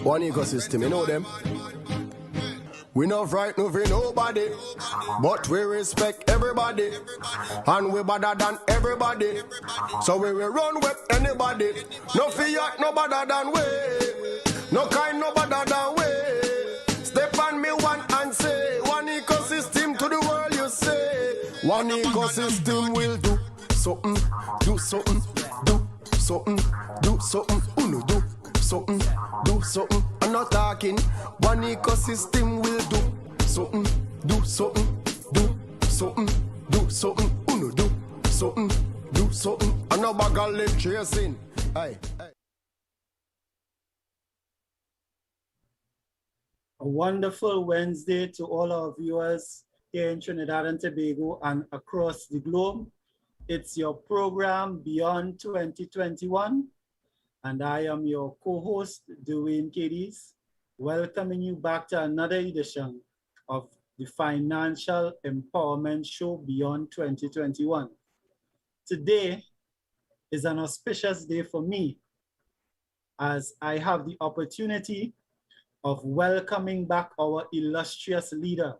One ecosystem, you know them. We not frightened for nobody, but we respect everybody, and we better than everybody. So we will run with anybody. No fear, no better than we. No kind, no better than we. Step on me one and say, one ecosystem to the world you say. One ecosystem will do something, do something, do something, do something, uno do something, do something. I'm not talking. One ecosystem will do something, do something, do something, do something, uno do something, do something. I'm not bag of lip chasing. Hey, hey. A wonderful Wednesday to all our viewers here in Trinidad and Tobago and across the globe. It's your program Beyond 2021, and I am your co-host, Dwayne Cadiz, welcoming you back to another edition of the Financial Empowerment Show Beyond 2021. Today is an auspicious day for me as I have the opportunity of welcoming back our illustrious leader.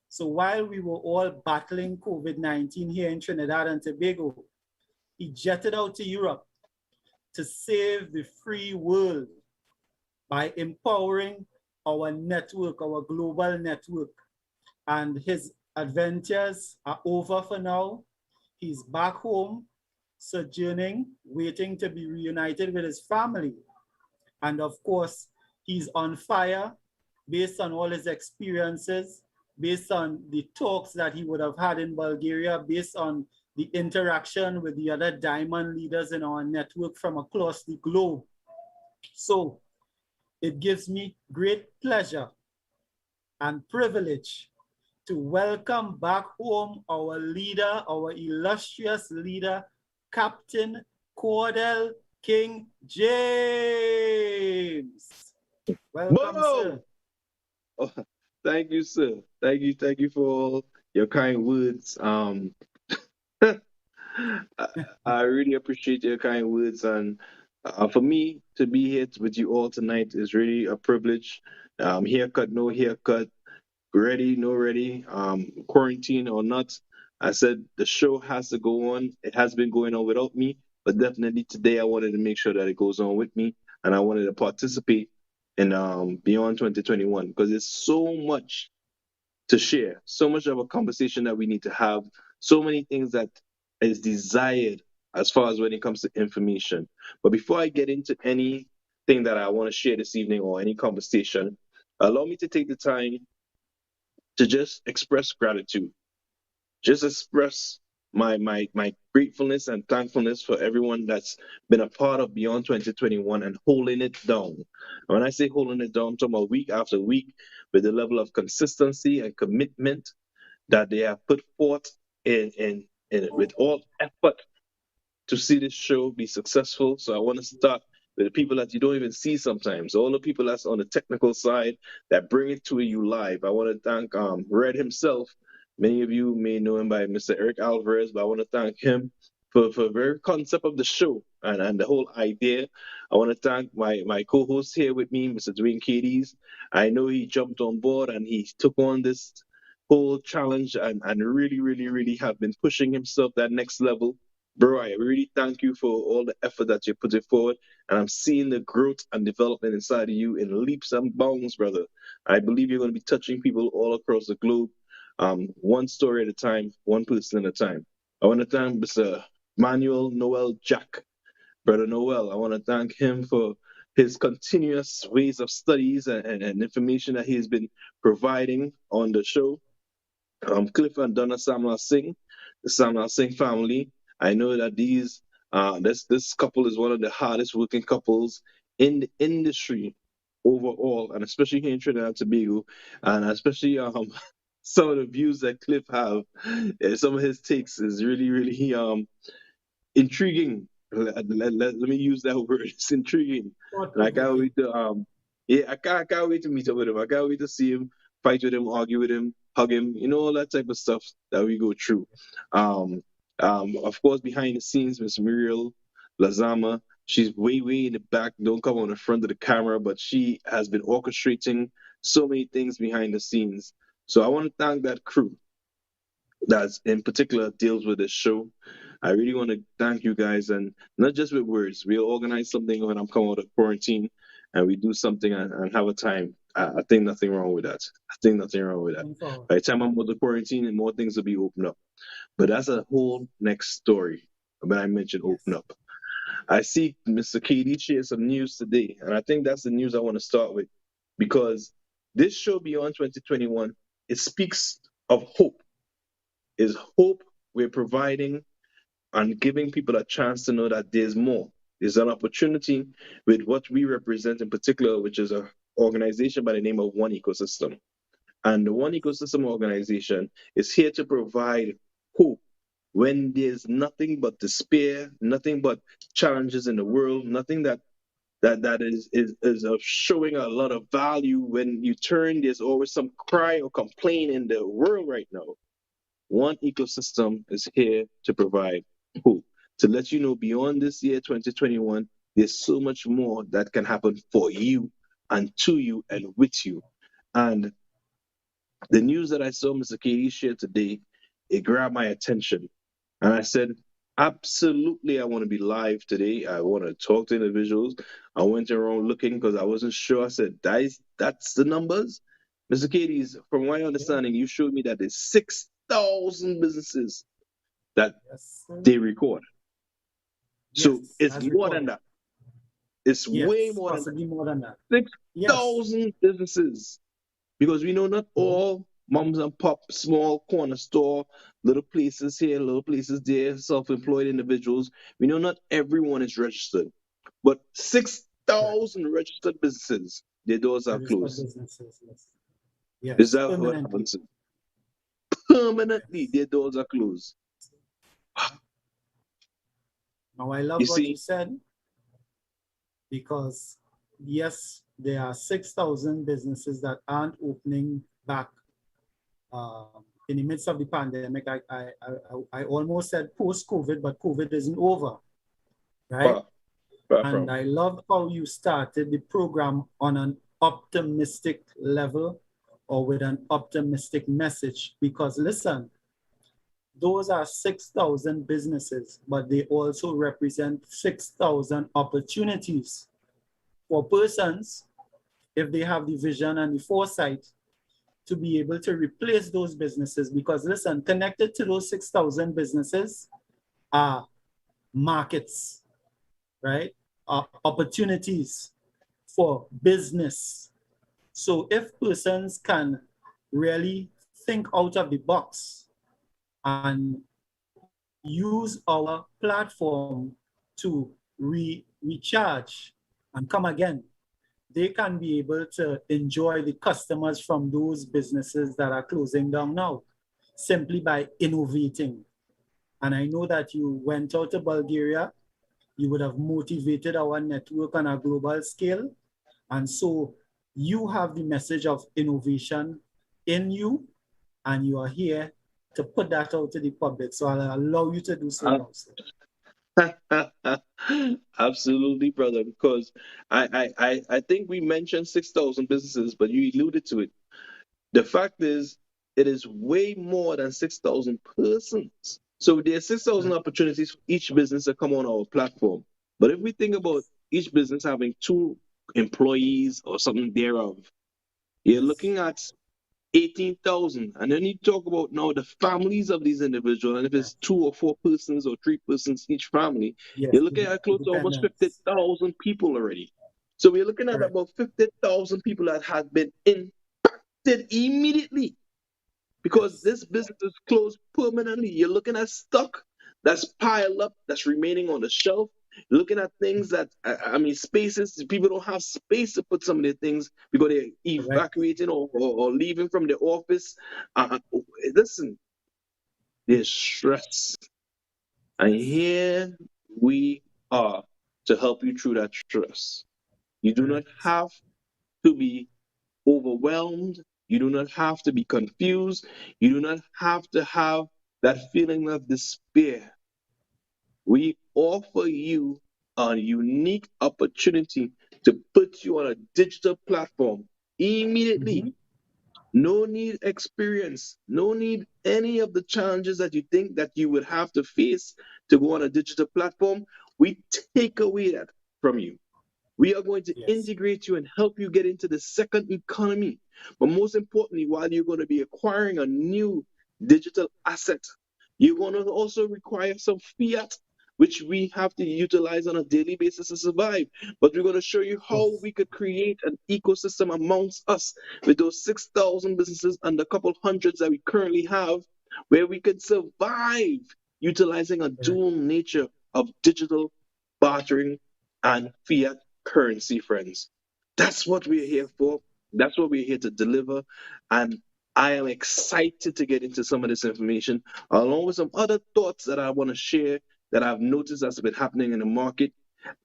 So while we were all battling COVID-19 here in Trinidad and Tobago, he jetted out to Europe to save the free world by empowering our network, our global network. And his adventures are over for now. He's back home, sojourning, waiting to be reunited with his family. And of course, he's on fire based on all his experiences, based on the talks that he would have had in Bulgaria, based on the interaction with the other diamond leaders in our network from across the globe. So it gives me great pleasure and privilege to welcome back home our leader, our illustrious leader, Captain Cordell King Jayms. Welcome, sir. Oh, thank you, sir. Thank you for all your kind words. I really appreciate your kind words, and for me to be here with you all tonight is really a privilege. Haircut, no haircut, ready, no ready, quarantine or not. I said the show has to go on. It has been going on without me, but definitely today I wanted to make sure that it goes on with me, and I wanted to participate in Beyond 2021 because there's so much to share, so much of a conversation that we need to have, so many things that is desired as far as when it comes to information. But before I get into anything that I want to share this evening or any conversation, allow me to take the time to just express gratitude, just express my gratefulness and thankfulness for everyone that's been a part of Beyond 2021 and holding it down. And when I say holding it down, I'm talking about week after week with the level of consistency and commitment that they have put forth in with all effort to see this show be successful. So I want to start with the people that you don't even see sometimes, all the people that's on the technical side that bring it to you live. I want to thank Red himself. Many of you may know him by Mr. Eric Alvarez, but I want to thank him for the very concept of the show and the whole idea. I want to thank my co-host here with me, Mr. Dwayne Cadiz. I know he jumped on board and he took on this whole challenge and really, really, really have been pushing himself that next level. Bro, I really thank you for all the effort that you're putting forward, and I'm seeing the growth and development inside of you in leaps and bounds, brother. I believe you're going to be touching people all across the globe, one story at a time, one person at a time. I want to thank Mr. Emmanuel, Noel, Jack, brother Noel. I want to thank him for his continuous ways of studies and information that he's been providing on the show. Cliff and Donna Samla Singh, the Samla Singh family. I know that this couple is one of the hardest working couples in the industry overall, and especially here in Trinidad and Tobago, and especially some of the views that Cliff have, some of his takes is really, really intriguing. Let me use that word. It's intriguing. And I can't wait to I can't wait to meet up with him. I can't wait to see him, fight with him, argue with him, hug him, all that type of stuff that we go through. Of course, behind the scenes, Miss Muriel Lazama, She's way, way in the back, don't come on the front of the camera, but she has been orchestrating so many things behind the scenes. So I want to thank that crew that in particular deals with this show. I really want to thank you guys, and not just with words. We'll organize something when I'm coming out of quarantine, and we do something and have a time. I think nothing wrong with that. I think nothing wrong with that. Looking forward. By the time I'm out of quarantine, and more things will be opened up. But that's a whole next story. When I mentioned open Yes. up, I see Mr. KD share some news today, and I think that's the news I want to start with, because this show Beyond 2021, it speaks of hope. Is hope we're providing and giving people a chance to know that there's more. There's an opportunity with what we represent in particular, which is an organization by the name of One Ecosystem. And the One Ecosystem organization is here to provide hope when there's nothing but despair, nothing but challenges in the world, nothing that is of showing a lot of value. When you turn, there's always some cry or complaint in the world right now. One Ecosystem is here to provide hope, to let you know beyond this year, 2021, there's so much more that can happen for you and to you and with you. And the news that I saw Mr. KD share today, it grabbed my attention. And I said, absolutely, I want to be live today. I want to talk to individuals. I went around looking because I wasn't sure. I said, that's the numbers. Mr. KD's, from my understanding, you showed me that there's 6,000 businesses that Yes, sir. they record. So Yes, it's as more than recorded. that. It's way Yes, more than possibly more than that. that. Yes. 6,000 businesses. Because we know not all moms and pop, small corner store, little places here, little places there, self-employed individuals. We know not everyone is registered, but Correct. 6,000 registered businesses, their doors are Registered closed. businesses. Yes. Is Yes. that what Permanently. happens? Permanently, Yes. their doors are closed. Now I love You what you see, said, because yes, there are 6,000 businesses that aren't opening back in the midst of the pandemic. I almost said post-COVID, but COVID isn't over, right? far, far And from. I love how you started the program on an optimistic level, or with an optimistic message, because listen, those are 6,000 businesses, but they also represent 6,000 opportunities for persons, if they have the vision and the foresight, to be able to replace those businesses. Because listen, connected to those 6,000 businesses are markets, right? Opportunities for business. So if persons can really think out of the box and use our platform to recharge and come again, they can be able to enjoy the customers from those businesses that are closing down now, simply by innovating. And I know that you went out to Bulgaria, you would have motivated our network on a global scale. And so you have the message of innovation in you, and you are here to put that out to the public. So I'll allow you to do so now, sir. Absolutely, brother. Because I think we mentioned 6,000 businesses, but you alluded to it. The fact is, it is way more than 6,000 persons. So there are 6,000 opportunities for each business to come on our platform. But if we think about each business having 2 employees or something thereof, you're Yes. looking at 18,000. And then you talk about now the families of these individuals. And if Yes. it's 2 or 4 persons or 3 persons each family, Yes. you're looking at close to almost Dependence. 50,000 people already. So we're looking at Correct. about 50,000 people that have been impacted immediately because Yes. this business is closed permanently. You're looking at stock that's piled up, that's remaining on the shelf. You're looking at things that, I mean, spaces, people don't have space to put some of their things because they're Correct. evacuating or leaving from the office. Listen, there's stress. And Yes. here we are to help you through that stress. You do not Correct. have to be overwhelmed. You do not have to be confused. You do not have to have that feeling of despair. We offer you a unique opportunity to put you on a digital platform immediately. Mhm. No need experience, no need any of the challenges that you think that you would have to face to go on a digital platform. We take away that from you. We are going to Yes. integrate you and help you get into the second economy. But most importantly, while you're going to be acquiring a new digital asset, you're going to also require some fiat, which we have to utilize on a daily basis to survive. But we're going to show you Of how course. we could create an ecosystem amongst us with those 6,000 businesses and a couple hundreds that we currently have, where we could survive utilizing a Yeah. dual nature of digital bartering and fiat currency, friends. That's what we're here for. That's what we're here to deliver. And I am excited to get into some of this information, along with some other thoughts that I want to share that I've noticed that's been happening in the market.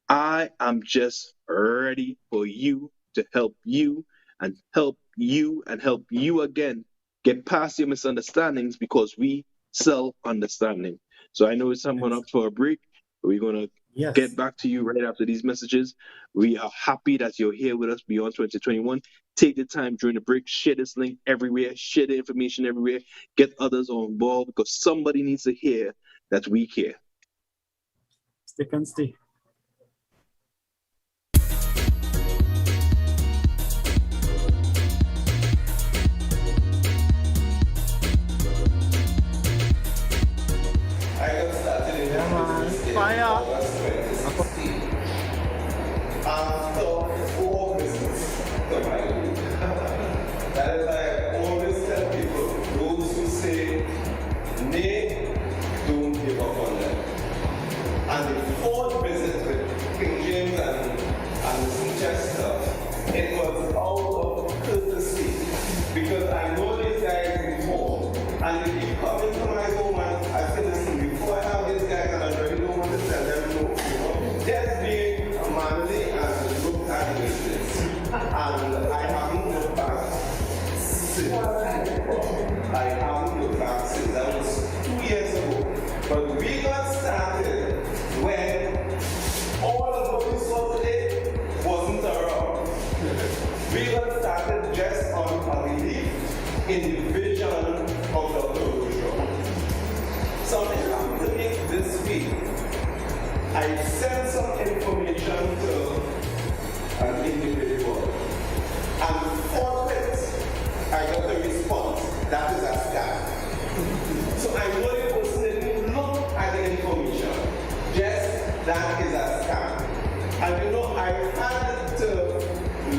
I am just ready for you to help you and help you and help you again get past your misunderstandings because we sell understanding. So I know it's someone Yes. up for a break. We're going to get Yes. back to you right after these messages. We are happy that you're here with us beyond 2021. Take the time during the break, share this link everywhere, share the information everywhere, get others on board because somebody needs to hear that we care. Stick and stay. I got started in Yeah, man. business in Fire. August 2016. After 4 business, that is why I always tell people, those who say nay, don't give up on them. And the 4th visit with King James and the Chester, it was out of courtesy because I know these guys before, and they keep coming to my home and I said, listen, before I have these guys, and I really don't want to tell them no, just being manly and look at the business. And I haven't looked back since. I haven't looked back since. That was 2 years ago. But we got started when all of what we saw today wasn't around. We got started just on a belief in the vision of Dr. Rojo. Something happened to me this week. I sent some information to an individual, and forthwith I got a response. That is a scam. So I know the person didn't look at the information. Just that is a scam. And you know, I had to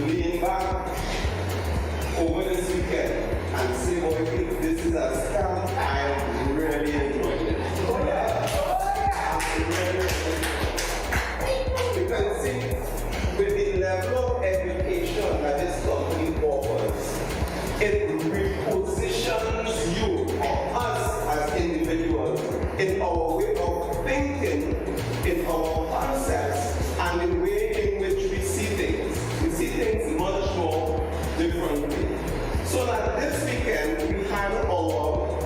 lean back over this weekend and say, boy, if this is a scam, I am really enjoying it. Oh yeah. I'm really enjoying it. Because see, with the level of education that this company offers, it repositions you, or us as individuals, in our way of thinking, in our concepts, and the way in which we see things. We see things much more differently. So that this weekend we had our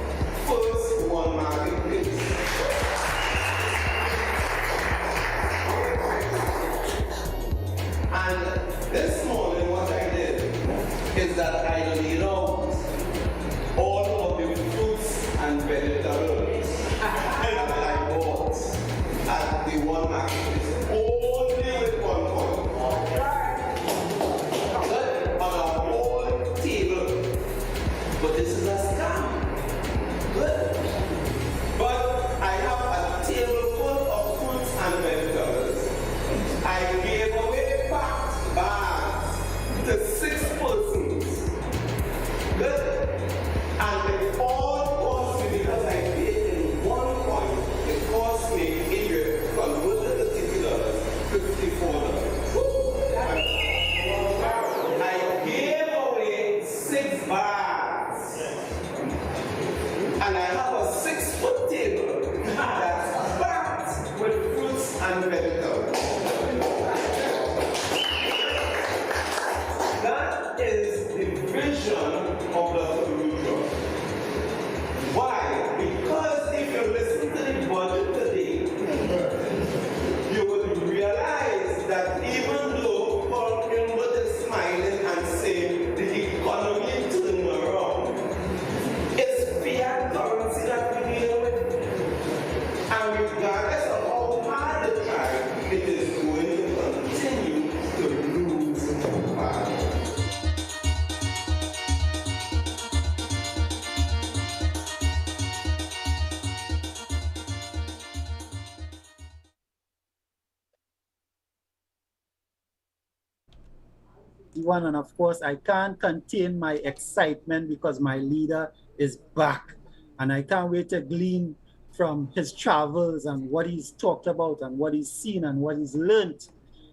2021. And of course, I can't contain my excitement because my leader is back. And I can't wait to glean from his travels and what he's talked about and what he's seen and what he's learned.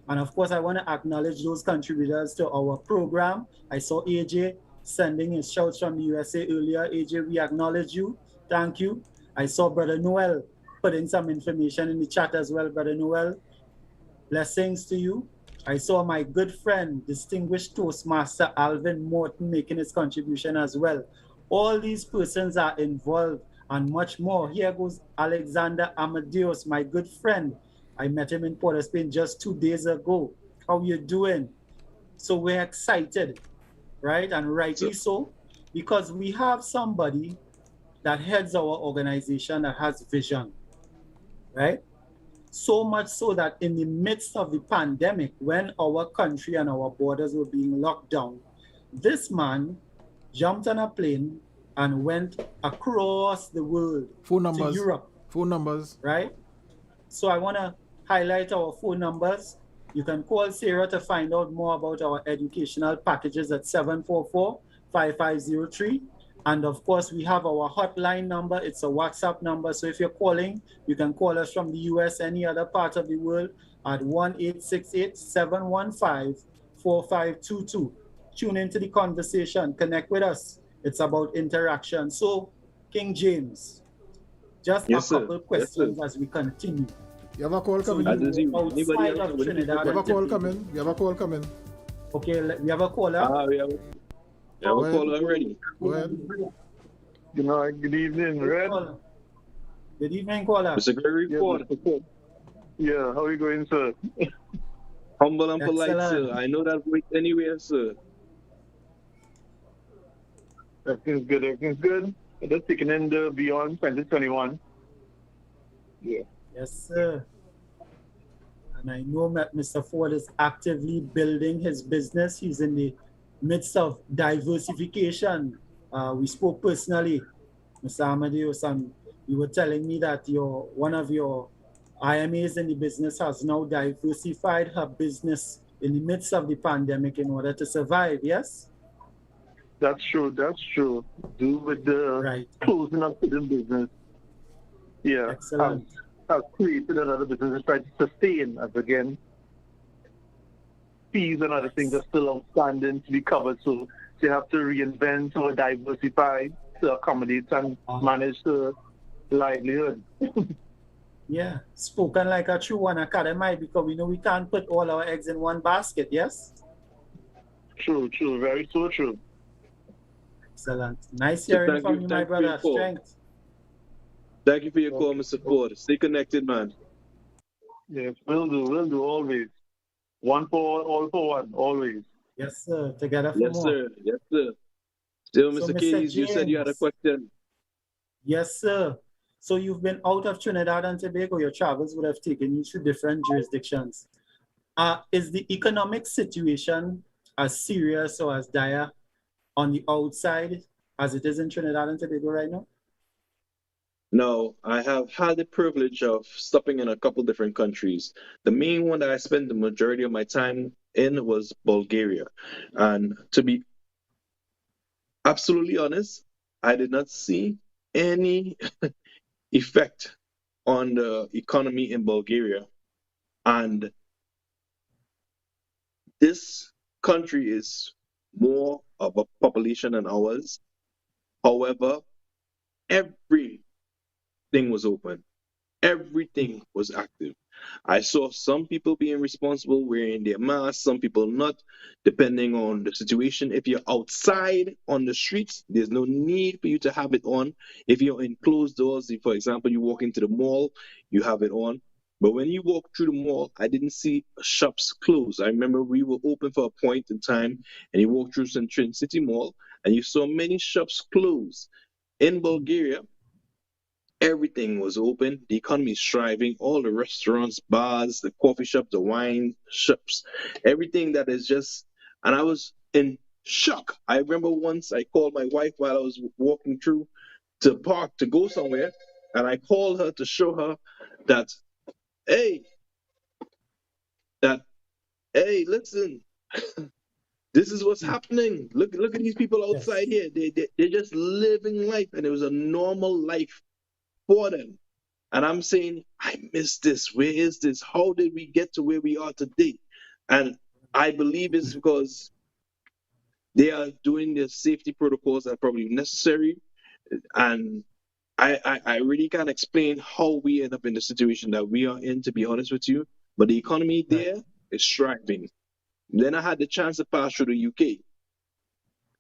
And of course, I want to acknowledge those contributors to our program. I saw AJ sending his shouts from the USA earlier. AJ, we acknowledge you. Thank you. I saw Brother Noel putting some information in the chat as well. Brother Noel, blessings to you. I saw my good friend, distinguished Toastmaster Alvin Morton making his contribution as well. All these persons are involved and much more. Here goes Alexander Amadeus, my good friend. I met him in Port of Spain just 2 days ago. How you doing? So we're excited, right? And rightly so, because we have somebody that heads our organization that has vision, right? So much so that in the midst of the pandemic, when our country and our borders were being locked down, this man jumped on a plane and went across the world to Europe. Phone numbers. Right? So I want to highlight our phone numbers. You can call Sarah to find out more about our educational packages at 744-5503. And of course, we have our hotline number. It's a WhatsApp number. So if you're calling, you can call us from the US, any other part of the world at 1-868-715-4522. Tune into the conversation, connect with us. It's about interaction. So, King Jayms, just a couple questions as we continue. You have a call coming? Outside of Trinidad. You have a call coming? You have a call coming? Okay, we have a caller. We have a caller already. Go ahead. Good evening, Red. Good evening, caller. Mr. Gregory Ford. Yeah, how are you going, sir? Humble and polite, sir. I know that voice anywhere, sir. Everything's good, everything's good. Just taking in the Beyond 2021. Yeah. Yes, sir. And I know that Mr. Ford is actively building his business. He's in the midst of diversification. We spoke personally, Mr. Amadeus, and you were telling me that one of your IMAs in the business has now diversified her business in the midst of the pandemic in order to survive, yes? That's true. Do with the closing up to the business. Yeah. Excellent. I've created another business to try to sustain as again. Fees and other things are still outstanding to be covered, so you have to reinvent or diversify to accommodate and manage the livelihood. Yeah, spoken like a true one academic, because we know we can't put all our eggs in one basket, yes? True, very so true. Excellent. Nice hearing from you, my brother. Strength. Thank you for your call, Mr. Ford. Stay connected, man. Yes, will do, always. One for all for one, always. Yes, sir. Together for more. Yes, sir. Still, Mr. Keys, you said you had a question. Yes, sir. So you've been out of Trinidad and Tobago. Your travels would have taken you to different jurisdictions. Is the economic situation as serious or as dire on the outside as it is in Trinidad and Tobago right now? No, I have had the privilege of stopping in a couple different countries. The main one that I spent the majority of my time in was Bulgaria. And to be absolutely honest, I did not see any effect on the economy in Bulgaria. And this country is more of a population than ours. However, everything was open. Everything was active. I saw some people being responsible, wearing their masks, some people not, depending on the situation. If you're outside on the streets, there's no need for you to have it on. If you're in closed doors, if, for example, you walk into the mall, you have it on. But when you walk through the mall, I didn't see shops closed. I remember we were open for a point in time, and you walked through Central City Mall, and you saw many shops closed. In Bulgaria, everything was open. The economy is thriving. All the restaurants, bars, the coffee shops, the wine shops, everything that is just, and I was in shock. I remember once I called my wife while I was walking through to park to go somewhere, and I called her to show her that, hey, listen, This is what's happening. Look at these people Yes. outside here. They're just living life, and it was a normal life for them. And I'm saying, I miss this. Where is this? How did we get to where we are today? And I believe it's because they are doing the safety protocols that are probably necessary. And I really can't explain how we end up in the situation that we are in, to be honest with you. But the economy there is thriving. Then I had the chance to pass through the UK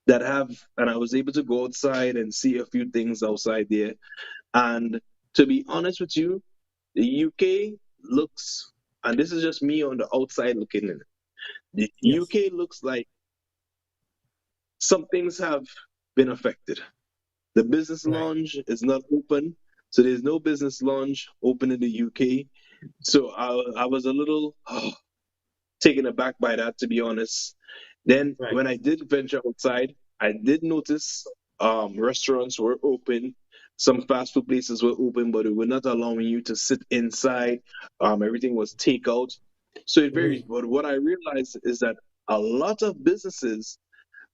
and I was able to go outside and see a few things outside there. And to be honest with you, the UK looks, and this is just me on the outside looking in, the UK looks like some things have been affected. The business lounge is not open, so there's no business lounge open in the UK. So I was a little taken aback by that, to be honest. Then when I did venture outside, I did notice restaurants were open. Some fast food places were open, but they were not allowing you to sit inside. Everything was takeout. So it varies. But what I realized is that a lot of businesses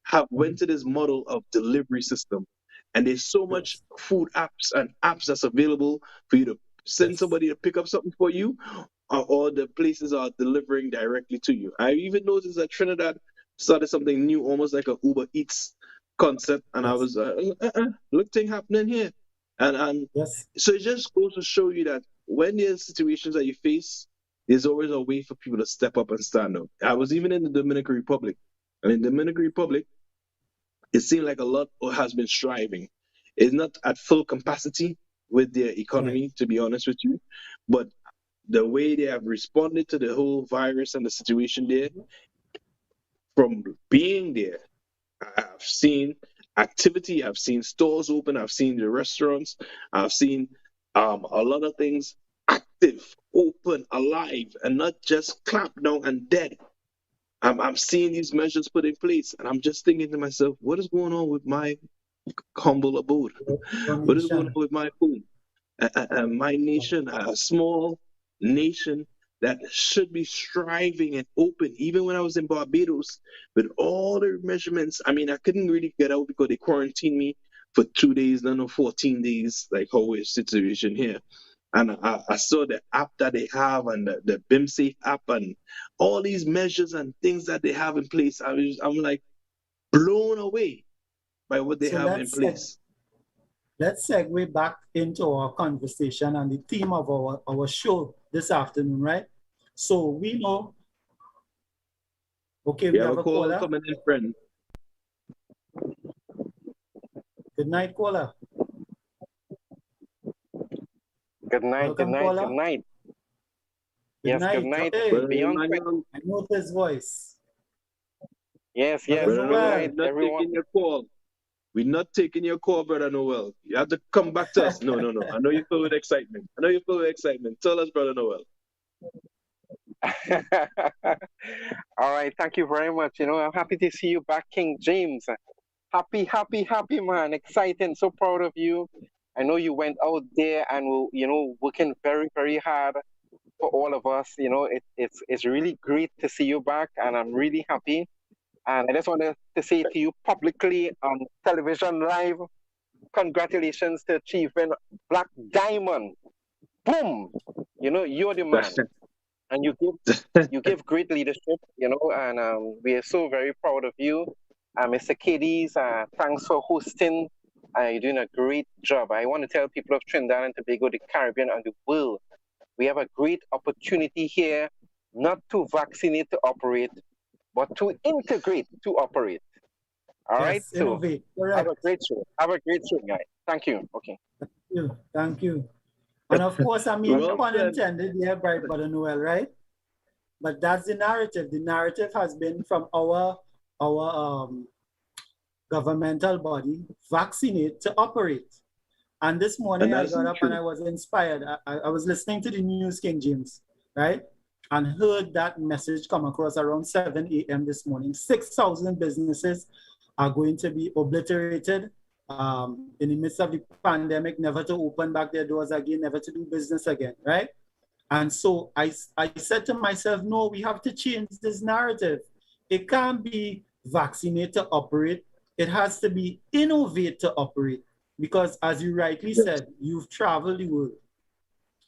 have went to this model of delivery system. And there's so much food apps and apps that's available for you to send somebody to pick up something for you, or the places are delivering directly to you. I even noticed that Trinidad started something new, almost like a Uber Eats concept, and I was look thing happening here. And so it just goes to show you that when there's situations that you face, there's always a way for people to step up and stand up. I was even in the Dominican Republic, and in the Dominican Republic, it seemed like a lot has been striving. It's not at full capacity with their economy, to be honest with you, but the way they have responded to the whole virus and the situation there, from being there, I've seen activity, I've seen stores open, I've seen the restaurants, I've seen a lot of things active, open, alive, and not just clamped down and dead. I'm seeing these measures put in place, and I'm just thinking to myself, what is going on with my humble abode? What is going on with my home? My nation, a small nation that should be striving and open. Even when I was in Barbados, with all the measurements, I mean, I couldn't really get out because they quarantined me for 2 days, no, 14 days, like how is the situation here. And I saw the app that they have, and the BIMSafe app, and all these measures and things that they have in place. I'm like blown away by what they have in place. Let's segue back into our conversation and the theme of our show this afternoon, right? So we know. Okay, we have a caller coming in, friend. Good night, caller. Good night, Welcome, good night, caller. good night. Good night. Good night. Hey, Beyond I know his voice. yes, Brother good Noel. night, Not everyone. taking your call. We're not taking your call, Brother Noel. You have to come back to us. No. I know you feel with excitement. Tell us, Brother Noel. All right, thank you very much. I'm happy to see you back, King Jayms. Happy, man. Exciting. So proud of you. I know you went out there and working very, very hard for all of us. It's really great to see you back, and I'm really happy. And I just wanted to say to you publicly on television live, congratulations to achieving Black Diamond. Boom! You're the man. And you give great leadership, and we are so very proud of you. Mr. Cadiz, thanks for hosting. You're doing a great job. I want to tell people of Trinidad and Tobago, the Caribbean, and the world, we have a great opportunity here, not to vaccinate to operate, but to integrate to operate. All right? So Innovate. have a great show. Guys. Thank you. Okay. Thank you. And of course, I mean, Well pun said. intended, yeah, right, Brother Noel, right? But that's the narrative. The narrative has been from our governmental body, vaccinate to operate. And this morning I got up and I was inspired. I was listening to the news, King Jayms, right? And heard that message come across around 7 a.m. this morning. 6,000 businesses are going to be obliterated in the midst of the pandemic, never to open back their doors again, never to do business again, right? And so I said to myself, no, we have to change this narrative. It can't be vaccinate to operate. It has to be innovate to operate. Because as you rightly said, you've traveled the world.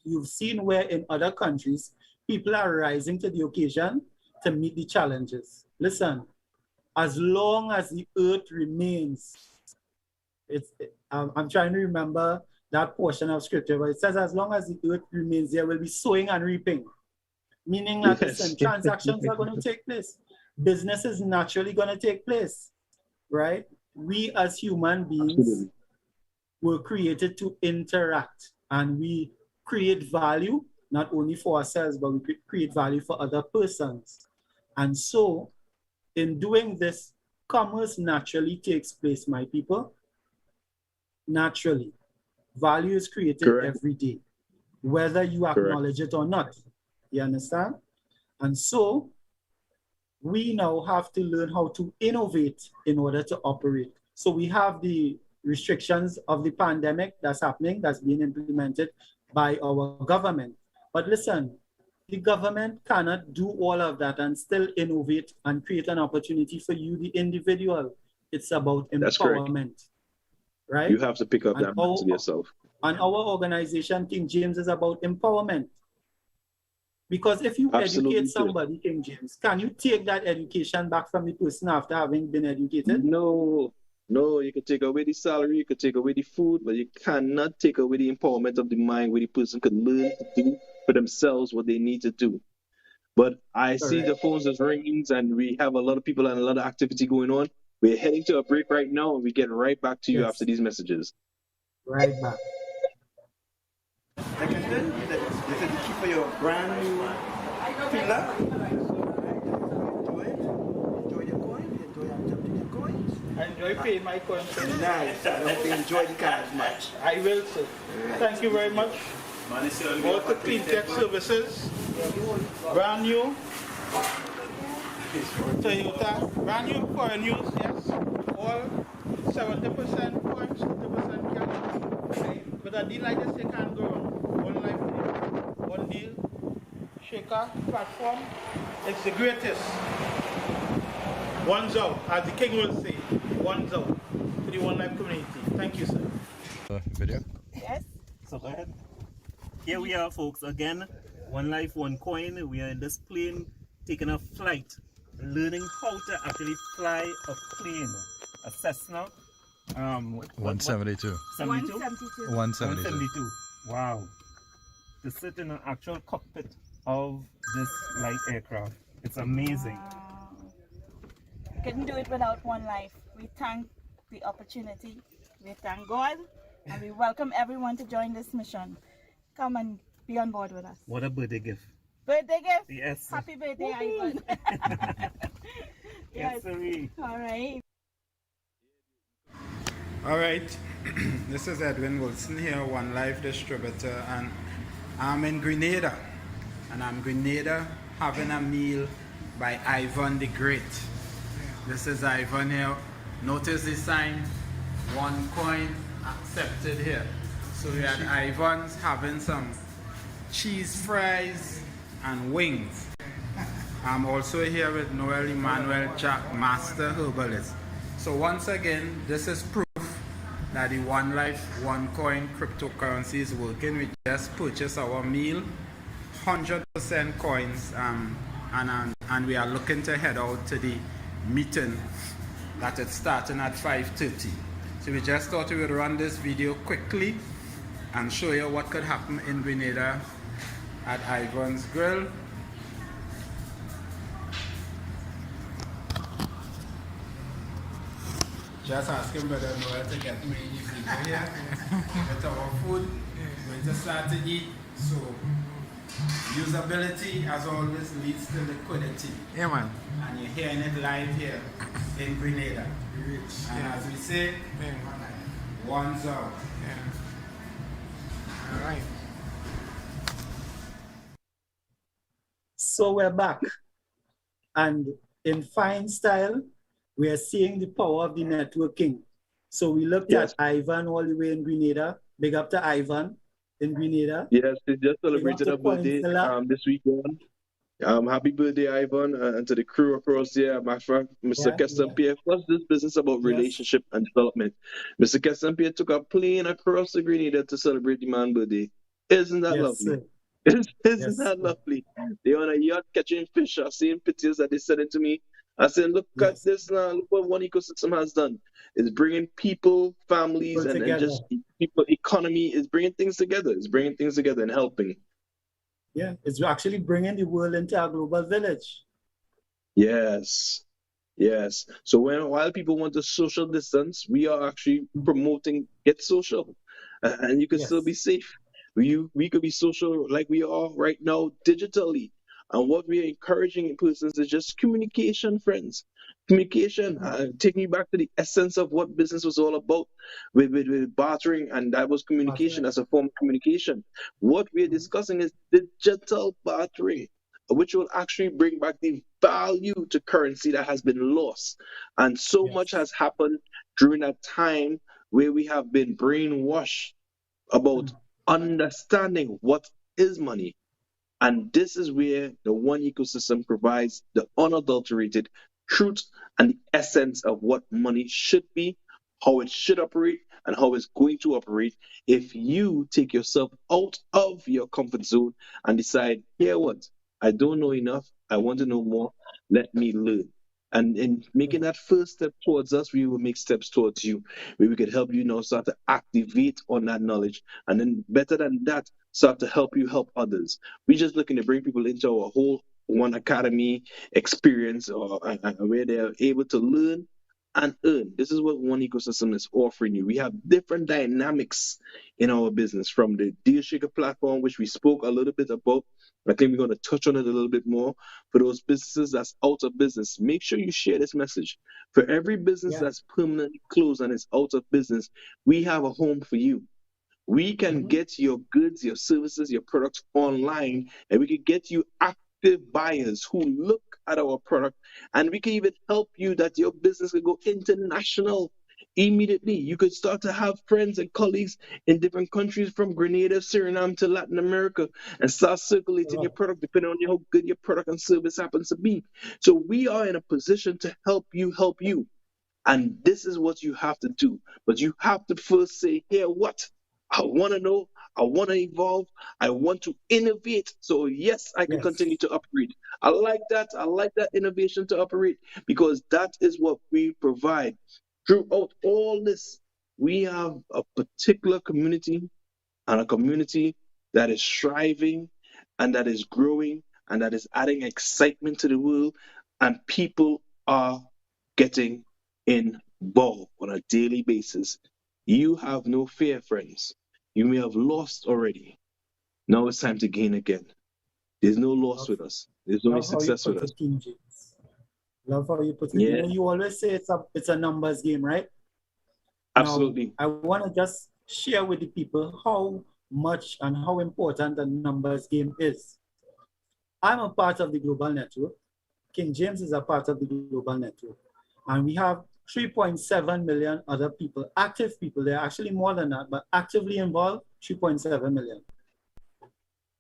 You've seen where in other countries, people are rising to the occasion to meet the challenges. Listen, as long as the earth remains, I'm trying to remember that portion of scripture, but it says, as long as the earth remains, there will be sowing and reaping. Meaning that, listen, transactions are going to take place. Business is naturally going to take place, right? We as human beings Absolutely. were created to interact, and we create value, not only for ourselves, but we create value for other persons. And so, in doing this, commerce naturally takes place, my people. Naturally. Value is created Correct. every day, whether you acknowledge it or not. You understand? And so, we now have to learn how to innovate in order to operate. So we have the restrictions of the pandemic that's happening, that's being implemented by our government. But listen, the government cannot do all of that and still innovate and create an opportunity for you, the individual. It's about empowerment, right? You have to pick up that mantle yourself. And our organization, King Jayms, is about empowerment. Because if you educate somebody, King Jayms, can you take that education back from the person after having been educated? No, you can take away the salary, you can take away the food, but you cannot take away the empowerment of the mind where the person could learn to do for themselves what they need to do. But I see the phones as ringing, and we have a lot of people and a lot of activity going on. We're heading to a break right now, and we get right back to you after these messages. Right back. Like I said, this is the key for your brand new pillar. Enjoy your coin, enjoy accepting your coins. I enjoy paying my coins. Nice. I hope you enjoy the car as much. I will, sir. Thank you very much. Walker Clean Tech Services, brand new Toyota, brand new coin use, yes. All 70% coins, 50% cash. But a deal like this, you can't go wrong. One life deal, one deal, shaker, platform. It's the greatest. One's out, as the king will say, one's out to the One Life community. Thank you, sir. Video? Yes. So go ahead. Here we are, folks, again. One life, one coin. We are in this plane, taking a flight, learning how to actually fly a plane. A Cessna. 172. 72? 172. 172. Wow. To sit in an actual cockpit of this light aircraft. It's amazing. Couldn't do it without One Life. We thank the opportunity. We thank God. And we welcome everyone to join this mission. Come and be on board with us. What a birthday gift. Birthday gift? Yes. Happy birthday, Ivan. Yes, sir. All right. All right, this is Edwin Wilson here, One Life distributor, and I'm in Grenada, and I'm Grenada having a meal by Ivan the Great. This is Ivan here. Notice the sign, one coin accepted here. So we had Ivan's having some cheese fries and wings. I'm also here with Noel, Emmanuel, Jack, Master Herbalist. So once again, this is proof that the One Life, One Coin cryptocurrency is working. We just purchased our meal, 100% coins, and we are looking to head out to the meeting that is starting at 5:30. So we just thought we would run this video quickly and show you what could happen in Grenada at Ivan's Grill. Just asking Brother Noel to get me the video here with our food. We're going to start to eat. So, usability as always leads to liquidity. Yeah, man. And you're hearing it live here in Grenada. And as we say, one's out. All right. So we're back. And in fine style, we are seeing the power of the networking. So we looked at Ivan all the way in Grenada. Big up to Ivan in Grenada. Yes, they just celebrated a birthday this weekend. Happy birthday, Ivan, and to the crew across there. My friend, Mr. Yeah, yeah. Kestenpierre. What's this business about Yes. relationship and development? Mr. Kestenpierre took a plane across the Grenada to celebrate the man's birthday. Isn't that Yes, lovely? sir. Isn't Yes, that sir. lovely? They on a yacht catching fish. I've seen pictures that they sent it to me. I said, look at Yes. this now. Look what one ecosystem has done. It's bringing people, families, People and together. just people, economy. Is bringing things together. It's bringing things together and helping. Yeah, it's actually bringing the world into a global village. Yes. Yes. So while people want to social distance, we are actually promoting get social, and you can still be Yes. safe. We could be social like we are right now digitally, and what we are encouraging in persons is just communication, friends. Communication, taking you back to the essence of what business was all about, with bartering, and that was communication as a form of communication. What we are discussing is digital bartering, which will actually bring back the value to currency that has been lost. And so much has happened during that time where we have been brainwashed about understanding what is money. And this is where the one ecosystem provides the unadulterated truth and the essence of what money should be, how it should operate, and how it's going to operate if you take yourself out of your comfort zone and decide, here what? I don't know enough. I want to know more. Let me learn. And in making that first step towards us, we will make steps towards you, where we could help you now start to activate on that knowledge. And then, better than that, start to help you help others. We're just looking to bring people into our whole one academy experience, or where they're able to learn and earn. This is what one ecosystem is offering you. We have different dynamics in our business, from the Deal Shaker platform, which we spoke a little bit about. I think we're going to touch on it a little bit more. For those businesses that's out of business, make sure you share this message. For every business that's permanently closed and is out of business, we have a home for you. We can get your goods, your services, your products online, and we can get you active buyers who look at our product, and we can even help you that your business can go international immediately. You could start to have friends and colleagues in different countries, from Grenada, Suriname to Latin America, and start circulating your product depending on how good your product and service happens to be. So we are in a position to help you help you. And this is what you have to do. But you have to first say, here, what? I want to know. I want to evolve. I want to innovate. So, yes, I can continue to operate. I like that. I like that innovation to operate, because that is what we provide. Throughout all this, we have a particular community, and a community that is striving and that is growing and that is adding excitement to the world, and people are getting involved on a daily basis. You have no fear, friends. You may have lost already. Now it's time to gain again. There's no loss with us. There's only Love how you success with put us. it, King James. Love how you put it. Yeah. You know, you always say it's a numbers game, right? Absolutely. Now, I want to just share with the people how much and how important the numbers game is. I'm a part of the global network. King James is a part of the global network. And we have 3.7 million other people, active people. There are actually more than that, but actively involved, 3.7 million.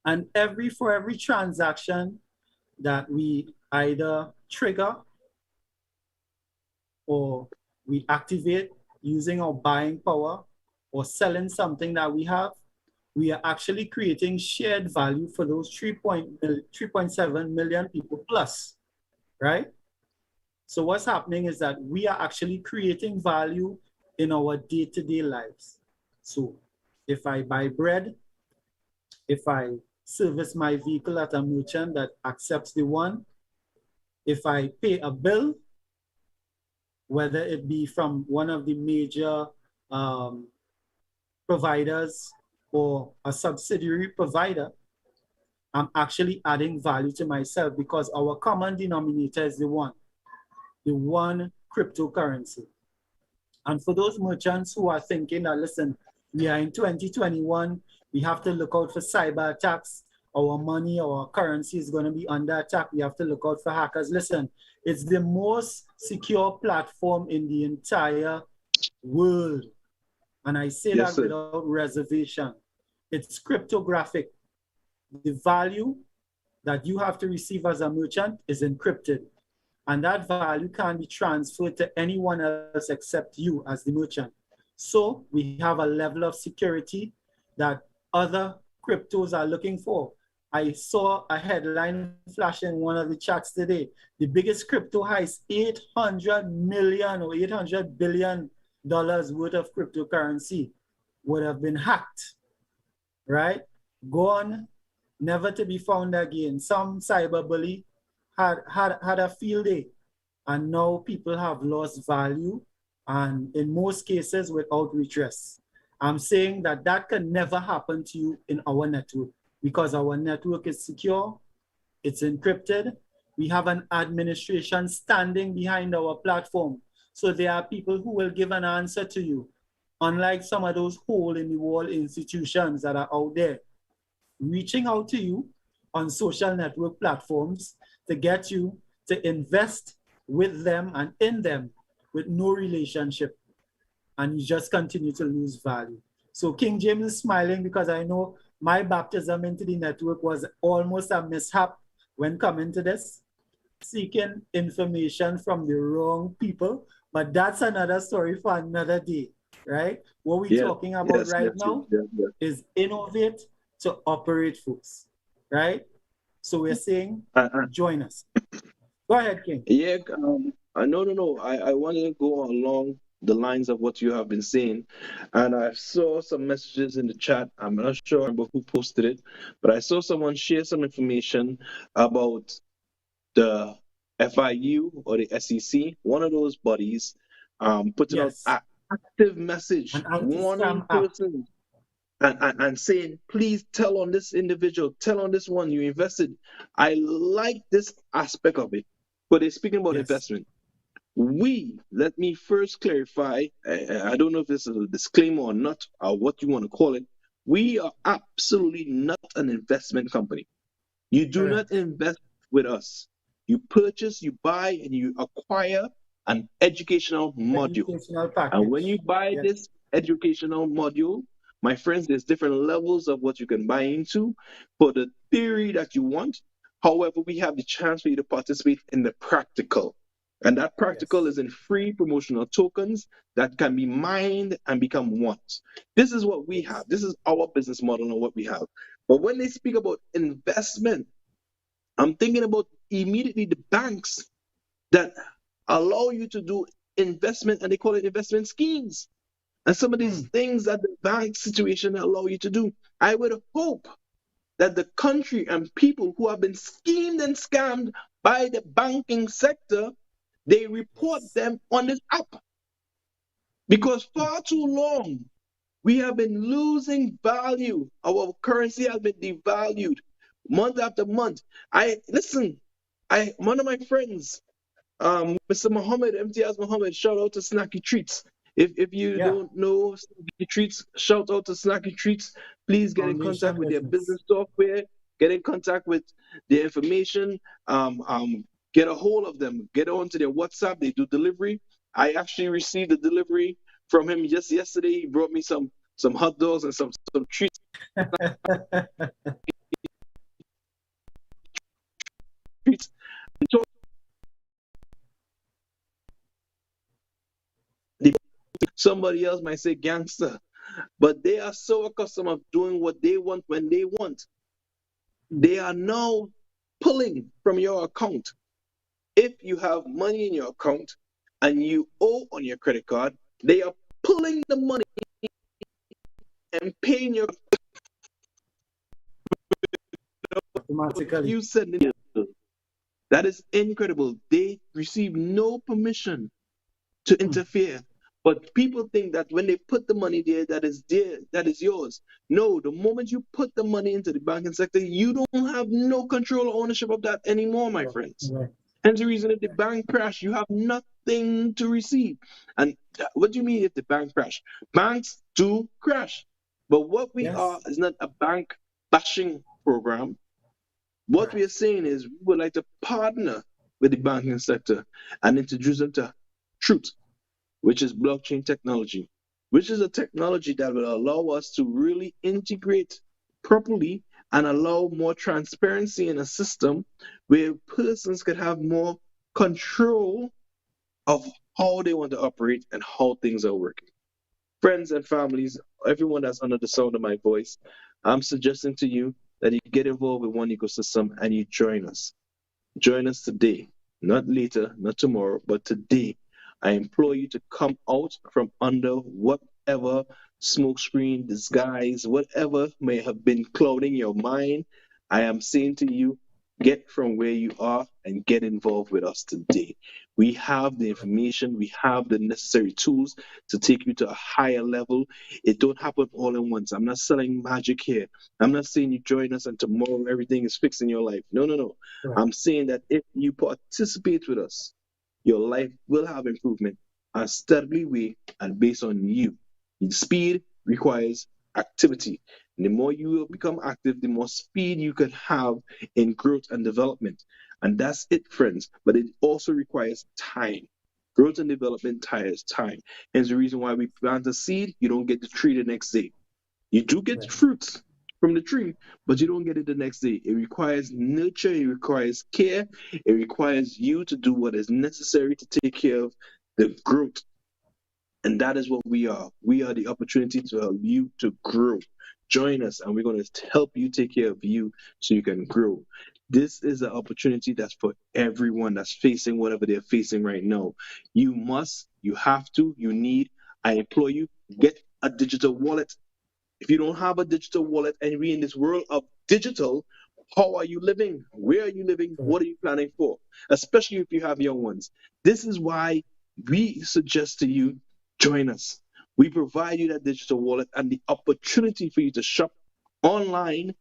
And for every transaction that we either trigger or we activate using our buying power or selling something that we have, we are actually creating shared value for those 3.7 million people plus, right? So what's happening is that we are actually creating value in our day-to-day lives. So if I buy bread, if I service my vehicle at a merchant that accepts the one, if I pay a bill, whether it be from one of the major providers or a subsidiary provider, I'm actually adding value to myself, because our common denominator is the one cryptocurrency. And for those merchants who are thinking that, listen, we are in 2021, we have to look out for cyber attacks, our money, our currency is going to be under attack, we have to look out for hackers. Listen, it's the most secure platform in the entire world. And I say that without reservation. It's cryptographic. The value that you have to receive as a merchant is encrypted. And that value can't be transferred to anyone else except you as the merchant. So we have a level of security that other cryptos are looking for. I saw a headline flash in one of the chats today. The biggest crypto heist, $800 million or $800 billion worth of cryptocurrency would have been hacked, right? Gone, never to be found again. Some cyberbully had a field day, and now people have lost value, and in most cases without redress. I'm saying that that can never happen to you in our network because our network is secure, it's encrypted, we have an administration standing behind our platform. So there are people who will give an answer to you, unlike some of those hole in the wall institutions that are out there reaching out to you on social network platforms to get you to invest with them and in them with no relationship. And you just continue to lose value. So King Jayms is smiling because I know my baptism into the network was almost a mishap when coming to this, seeking information from the wrong people. But that's another story for another day, right? What we're talking about now is innovate to operate, folks, right? So we're saying, join us. Go ahead, King. Yeah, no. I wanted to go along the lines of what you have been saying, and I saw some messages in the chat. I'm not sure who posted it, but I saw someone share some information about the FIU or the SEC, one of those bodies, putting out an active message, warning persons, and saying, please tell on this individual, tell on this one you invested. I like this aspect of it, but they're speaking about investment. Let me first clarify, I don't know if this is a disclaimer or not, or what you want to call it. We are absolutely not an investment company. You do not invest with us. You purchase, you buy, and you acquire an educational module. And when you buy this educational module, my friends, there's different levels of what you can buy into for the theory that you want. However, we have the chance for you to participate in the practical. And that practical is in free promotional tokens that can be mined and become ones. This is what we have. This is our business model and what we have. But when they speak about investment, I'm thinking about immediately the banks that allow you to do investment, and they call it investment schemes. And some of these things that the bank situation allow you to do. I would hope that the country and people who have been schemed and scammed by the banking sector, they report them on this app. Because far too long, we have been losing value. Our currency has been devalued month after month. One of my friends, Mr. Muhammad, MTS Muhammad, shout out to Snacky Treats. If you don't know Snacky Treats, shout out to Snacky Treats. Please get in contact with their business software. Get in contact with their information. Get a hold of them. Get onto their WhatsApp. They do delivery. I actually received a delivery from him just yesterday. He brought me some hot dogs and some treats. Somebody else might say gangster, but they are so accustomed of doing what they want when they want. They are now pulling from your account. If you have money in your account and you owe on your credit card, they are pulling the money and paying your automatically. You send it. That is incredible. They receive no permission to interfere. But people think that when they put the money there, that is yours. No, the moment you put the money into the banking sector, you don't have no control or ownership of that anymore, my friends. Right. Hence the reason if the bank crash, you have nothing to receive. And what do you mean if the bank crash? Banks do crash. But what we are is not a bank bashing program. What we are saying is we would like to partner with the banking sector and introduce them to truth, which is blockchain technology, which is a technology that will allow us to really integrate properly and allow more transparency in a system where persons could have more control of how they want to operate and how things are working. Friends and families, everyone that's under the sound of my voice, I'm suggesting to you that you get involved with one ecosystem and you join us. Join us today, not later, not tomorrow, but today. I implore you to come out from under whatever smokescreen, disguise, whatever may have been clouding your mind. I am saying to you, get from where you are and get involved with us today. We have the information, we have the necessary tools to take you to a higher level. It don't happen all at once. I'm not selling magic here. I'm not saying you join us and tomorrow everything is fixed in your life. No, no, no. Right. I'm saying that if you participate with us, your life will have improvement a steadily way and based on you. Speed requires activity. And the more you will become active, the more speed you can have in growth and development. And that's it, friends. But it also requires time. Growth and development requires time. Hence the reason why we plant a seed, you don't get the tree the next day. You do get fruits from the tree, but you don't get it the next day. It requires nurture, it requires care, it requires you to do what is necessary to take care of the growth. And that is what we are. We are the opportunity to help you to grow. Join us, and we're going to help you take care of you so you can grow. This is an opportunity that's for everyone that's facing whatever they're facing right now. You must, you have to, you need, I implore you, get a digital wallet. If you don't have a digital wallet and we're in this world of digital, how are you living? Where are you living? What are you planning for? Especially if you have young ones. This is why we suggest to you, join us. We provide you that digital wallet and the opportunity for you to shop online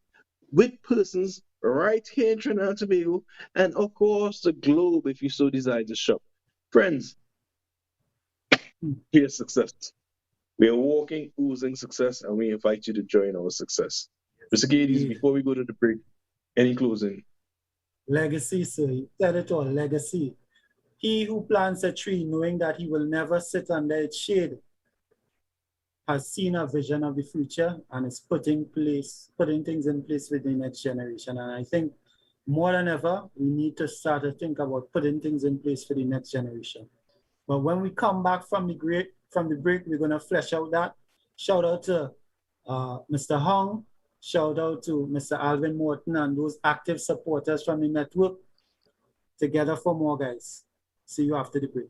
with persons right here in Trinidad and Tobago and across the globe if you so desire to shop. Friends, here's success. We are walking, oozing success, and we invite you to join our success. Mr. Gades, before we go to the break, any closing? Legacy, sir. You said it all, legacy. He who plants a tree knowing that he will never sit under its shade has seen a vision of the future and is putting things in place for the next generation. And I think more than ever, we need to start to think about putting things in place for the next generation. But when we come back from the break, we're going to flesh out that. Shout out to Mr. Hong. Shout out to Mr. Alvin Morton and those active supporters from the network. Together for more, guys. See you after the break.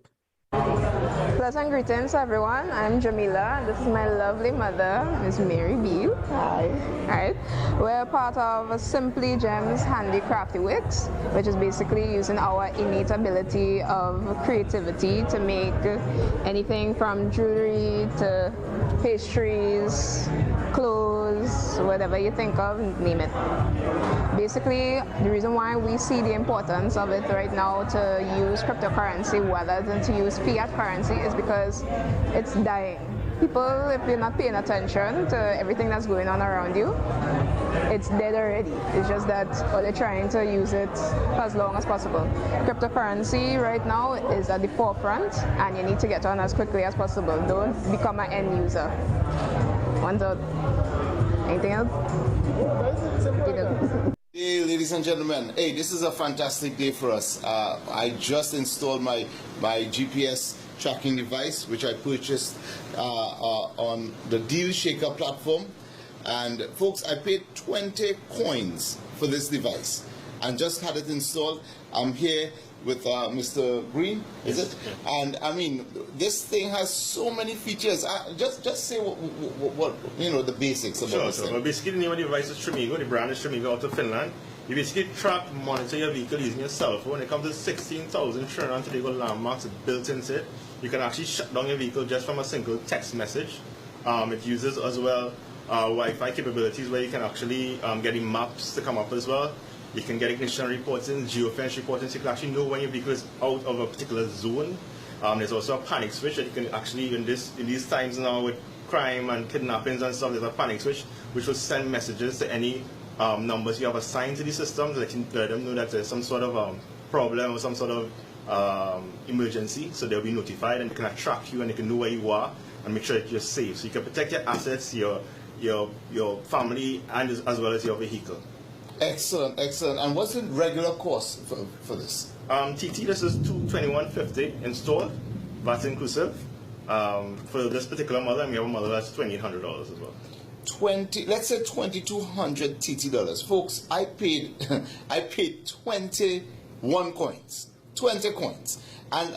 Pleasant greetings, everyone. I'm Jamila. This is my lovely mother, Miss Mary Beale. Hi. All right. We're part of Simply Jayms Handicrafty Works, which is basically using our innate ability of creativity to make anything from jewelry to pastries, clothes, whatever you think of, name it. Basically, the reason why we see the importance of it right now to use cryptocurrency rather than to use fiat currency is because it's dying. People, if you're not paying attention to everything that's going on around you, it's dead already. It's just that they're trying to use it for as long as possible. Cryptocurrency right now is at the forefront, and you need to get on as quickly as possible. Don't become an end user. One thought. Anything else? Hey, ladies and gentlemen. Hey, this is a fantastic day for us. I just installed my GPS tracking device, which I purchased on the Deal Shaker platform. And folks, I paid 20 coins for this device and just had it installed. I'm here with Mr. Green, is it? And I mean, this thing has so many features. Just say what you know, the basics about this thing. Well, basically the name of the device is Trimigo. The brand is Trimigo out of Finland. You basically track, monitor your vehicle using your cell phone. When it comes to 16,000 Trinidad and Tobago landmarks built into it, you can actually shut down your vehicle just from a single text message. It uses as well Wi-Fi capabilities where you can actually get the maps to come up as well. You can get ignition reporting, geofence reporting, so you can actually know when your vehicle is out of a particular zone. There's also a panic switch that you can actually, in these times now with crime and kidnappings and stuff, there's a panic switch which will send messages to any numbers you have assigned to the system so that you can let them know that there's some sort of problem or some sort of emergency, so they'll be notified and they can track you and they can know where you are and make sure that you're safe. So you can protect your assets, your family, and as well as your vehicle. Excellent, excellent. And what's the regular cost for this? TT, this is $221.50 installed, VAT inclusive. For this particular model, and we have a model that's $2,800 as well. Let's say 2,200 TT dollars, folks. I paid 21 coins, 20 coins, and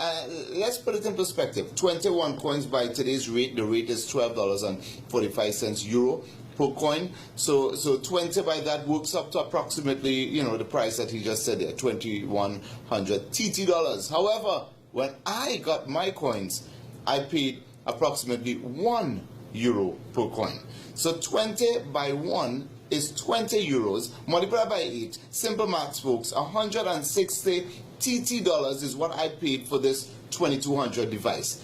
let's put it in perspective. 21 coins by today's rate, the rate is $12.45 euro per coin. So 20 by that works up to approximately, the price that he just said there, 2,100 TT dollars. However, when I got my coins, I paid approximately €1 per coin. So 20 by 1 is 20 euros, multiplied by 8. Simple maths, folks. 160 TT dollars is what I paid for this 2200 device.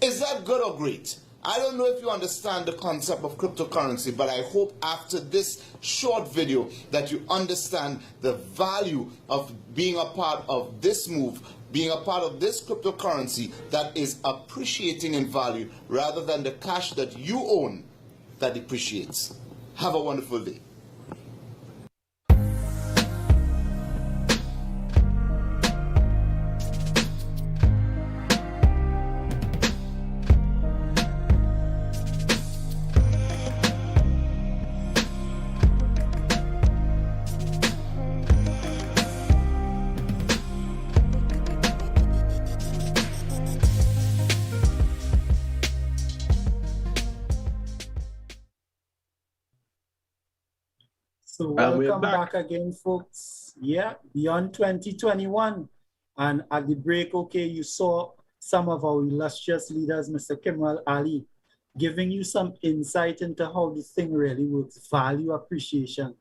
Is that good or great? I don't know if you understand the concept of cryptocurrency, but I hope after this short video that you understand the value of being a part of this move, being a part of this cryptocurrency that is appreciating in value rather than the cash that you own that depreciates. Have a wonderful day. So welcome back again, folks. Yeah, beyond 2021. And at the break, okay, you saw some of our illustrious leaders, Mr. Kimwell Ali, giving you some insight into how this thing really works, value appreciation.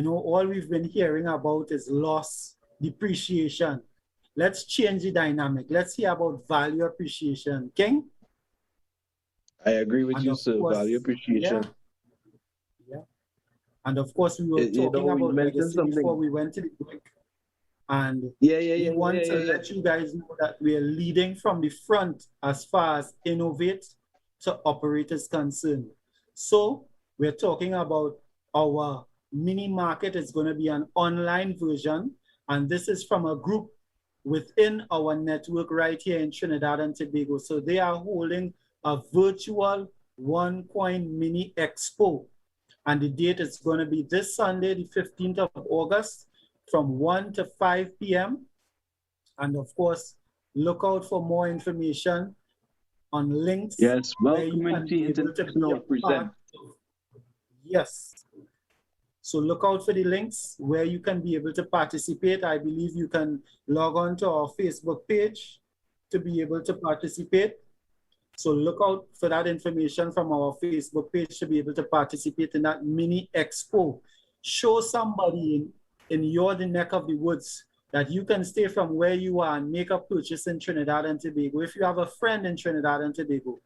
All we've been hearing about is loss, depreciation. Let's change the dynamic. Let's hear about value appreciation. King? I agree with you, sir. Value appreciation. Yeah. And of course, we were talking about legacy before we went to the break. And we want to let you guys know that we are leading from the front as far as Innovate to operators concerned. So we're talking about our mini market. It's going to be an online version. And this is from a group within our network right here in Trinidad and Tobago. So they are holding a virtual OneCoin mini expo. And the date is going to be this Sunday, the 15th of August, from 1 to 5 p.m. And of course, look out for more information on links. Yes, Well Community International present. Yes. So look out for the links where you can be able to participate. I believe you can log on to our Facebook page to be able to participate. So look out for that information from our Facebook page to be able to participate in that mini expo. Show somebody in the neck of the woods that you can stay from where you are and make a purchase in Trinidad and Tobago. If you have a friend in Trinidad and Tobago,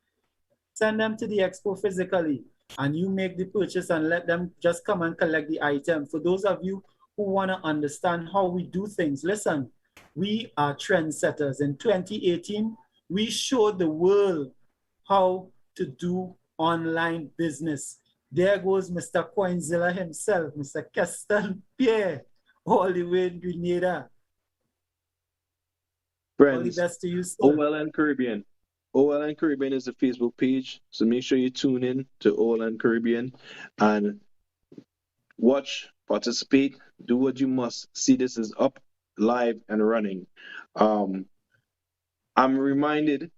send them to the expo physically and you make the purchase and let them just come and collect the item. For those of you who want to understand how we do things, listen, we are trendsetters. In 2018, we showed the world how to do online business. There goes Mr. Coinzilla himself, Mr. Keston Pierre, all the way in Grenada. Friends, all the best to you, sir. OLN Caribbean. OLN Caribbean is the Facebook page, so make sure you tune in to OLN Caribbean and watch, participate, do what you must. See, this is up, live, and running. I'm reminded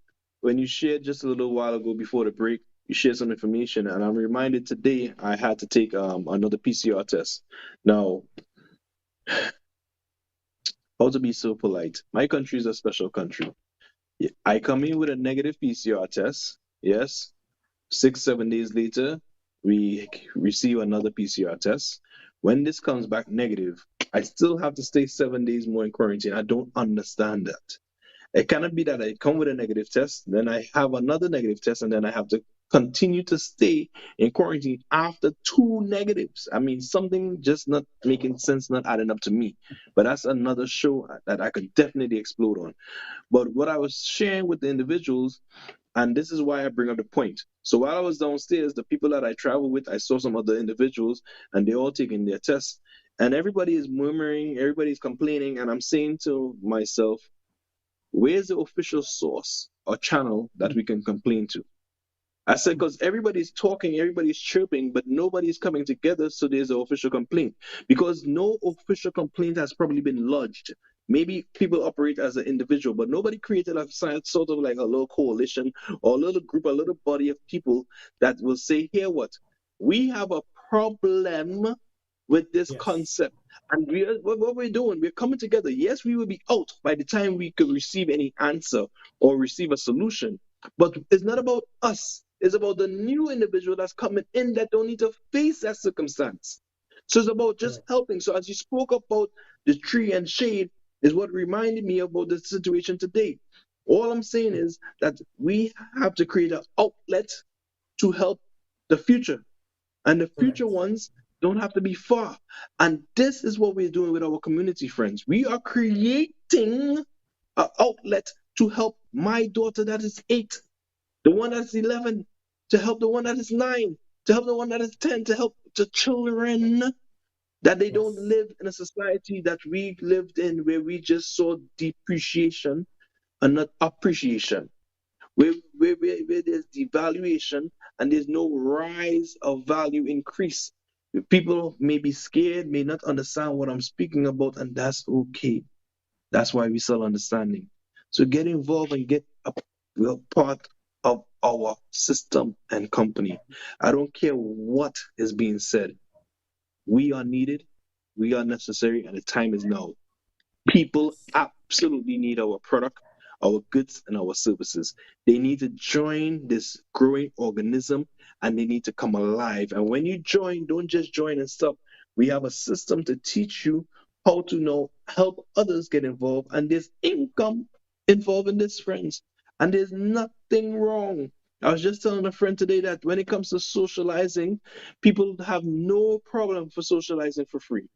when you shared just a little while ago before the break, you shared some information, and I'm reminded today I had to take another PCR test. Now, how to be so polite? My country is a special country. I come in with a negative PCR test, yes. 6-7 days later, we receive another PCR test. When this comes back negative, I still have to stay 7 days more in quarantine. I don't understand that. It cannot be that I come with a negative test, then I have another negative test, and then I have to continue to stay in quarantine after 2 negatives. I mean, something just not making sense, not adding up to me. But that's another show that I could definitely explode on. But what I was sharing with the individuals, and this is why I bring up the point. So while I was downstairs, the people that I travel with, I saw some other individuals, and they all taking their tests. And everybody is murmuring, everybody's complaining, and I'm saying to myself, where's the official source or channel that we can complain to? I said, because everybody's talking, everybody's chirping, but nobody's coming together, so there's an official complaint. Because no official complaint has probably been lodged. Maybe people operate as an individual, but nobody created a sort of like a little coalition or a little group, a little body of people that will say, here what? We have a problem with this concept. And what we're doing, we're coming together. Yes, we will be out by the time we could receive any answer or receive a solution. But it's not about us. It's about the new individual that's coming in that don't need to face that circumstance. So it's about just helping. So as you spoke about the tree and shade is what reminded me about the situation today. All I'm saying is that we have to create an outlet to help the future. And the future ones don't have to be far. And this is what we're doing with our community friends. We are creating an outlet to help my daughter that is 8, the one that's 11, to help the one that is 9, to help the one that is 10, to help the children that they don't live in a society that we lived in where we just saw depreciation and not appreciation. Where there's devaluation and there's no rise of value increase. People may be scared, may not understand what I'm speaking about, and that's okay. That's why we sell understanding. So get involved and get a part of our system and company. I don't care what is being said. We are needed, we are necessary, and the time is now. People absolutely need our product, our goods, and our services. They need to join this growing organism and they need to come alive. And when you join, don't just join and stop. We have a system to teach you how to know, help others get involved, and there's income involved in this, friends. And there's nothing wrong. I was just telling a friend today that when it comes to socializing, people have no problem for socializing for free.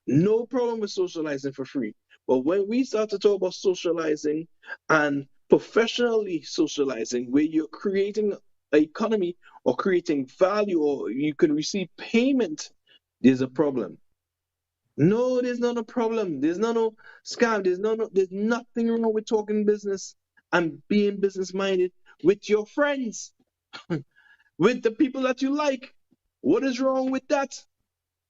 No problem with socializing for free. But when we start to talk about socializing and professionally socializing, where you're creating an economy or creating value or you can receive payment, there's a problem. No, there's not a problem. There's no scam. There's nothing wrong with talking business and being business minded with your friends, with the people that you like. What is wrong with that?